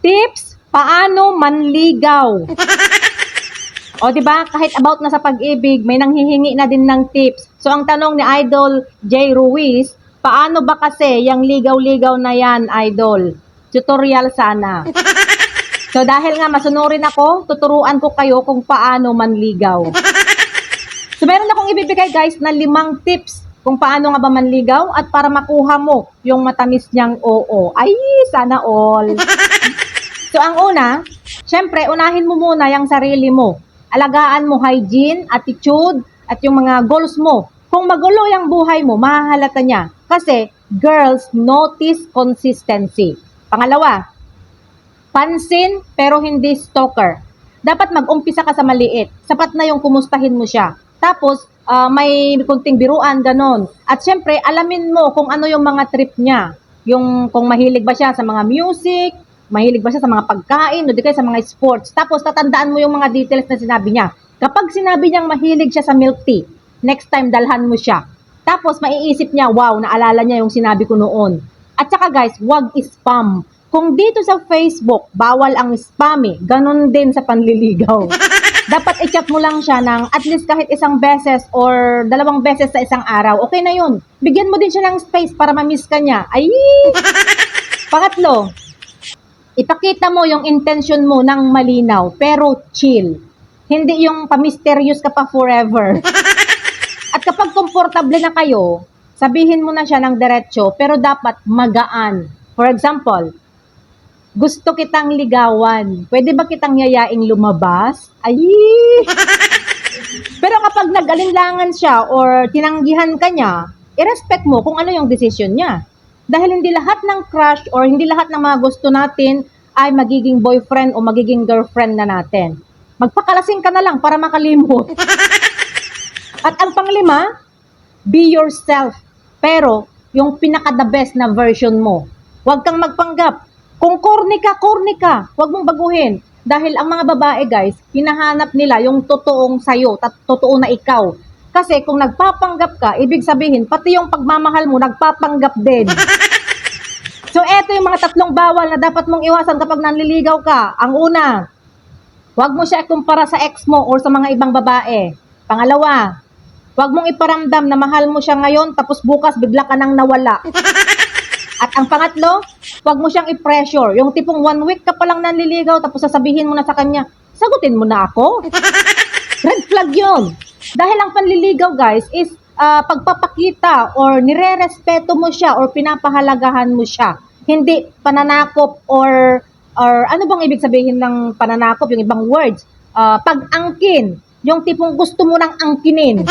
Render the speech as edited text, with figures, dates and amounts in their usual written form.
Tips, paano manligaw? O, di ba? Kahit about na sa pag-ibig, may nanghihingi na din ng tips. So, ang tanong ni Idol J. Ruiz, paano ba kasi yung ligaw-ligaw na yan, Idol? Tutorial sana. So, dahil nga masunurin ako, tuturuan ko kayo kung paano manligaw. So, meron akong ibibigay, guys, na 5 tips kung paano nga ba manligaw at para makuha mo yung matamis niyang oo. Ay, sana all. So, ang una, syempre, unahin mo muna yung sarili mo. Alagaan mo hygiene, attitude, at yung mga goals mo. Kung magulo yung buhay mo, mahahalata niya. Kasi, girls notice consistency. Pangalawa, pansin pero hindi stalker. Dapat mag-umpisa ka sa maliit. Sapat na yung kumustahin mo siya. Tapos, may kunting biruan, ganon. At syempre, alamin mo kung ano yung mga trip niya. Yung kung mahilig ba siya sa mga music, mahilig ba siya sa mga pagkain, o di kaya sa mga sports. Tapos, tatandaan mo yung mga details na sinabi niya. Kapag sinabi niyang mahilig siya sa milk tea, next time dalhan mo siya. Tapos, maiisip niya, wow, naalala niya yung sinabi ko noon. At saka guys, wag spam. Kung dito sa Facebook, bawal ang spam ganon din sa panliligaw. Dapat i-chat mo lang siya ng at least kahit isang beses or 2 beses sa isang araw. Okay na yun. Bigyan mo din siya ng space para ma-miss ka niya. Ay! Pangatlo, ipakita mo yung intention mo ng malinaw, pero chill. Hindi yung pa-mysterious ka pa forever. At kapag komportable na kayo, sabihin mo na siya ng diretso, pero dapat magaan. For example, gusto kitang ligawan. Pwede ba kitang yayaing lumabas? Ay! Pero kapag nag-alinlangan siya or tinanggihan ka niya, i-respect mo kung ano yung decision niya. Dahil hindi lahat ng crush or hindi lahat ng mga gusto natin ay magiging boyfriend o magiging girlfriend na natin. Magpakalasing ka na lang para makalimot. At ang panglima, be yourself. Pero yung pinaka-the best na version mo. Huwag kang magpanggap. Kung corny ka, huwag mong baguhin. Dahil ang mga babae, guys, hinahanap nila yung totoong sayo, totoo na ikaw. Kasi kung nagpapanggap ka, ibig sabihin, pati yung pagmamahal mo, nagpapanggap din. So, eto yung mga 3 bawal na dapat mong iwasan kapag nanliligaw ka. Ang una, huwag mo siya ikumpara sa ex mo or sa mga ibang babae. Pangalawa, huwag mong iparamdam na mahal mo siya ngayon, tapos bukas bigla ka nang nawala. At ang pangatlo, huwag mo siyang i-pressure. Yung tipong 1 week ka palang nanliligaw, tapos sasabihin mo na sa kanya, sagutin mo na ako. Red flag yun. Dahil ang panliligaw, guys, is pagpapakita or nire-respeto mo siya or pinapahalagahan mo siya. Hindi pananakop or ano bang ibig sabihin ng pananakop? Yung ibang words. Pag-angkin. Yung tipong gusto mo nang angkinin.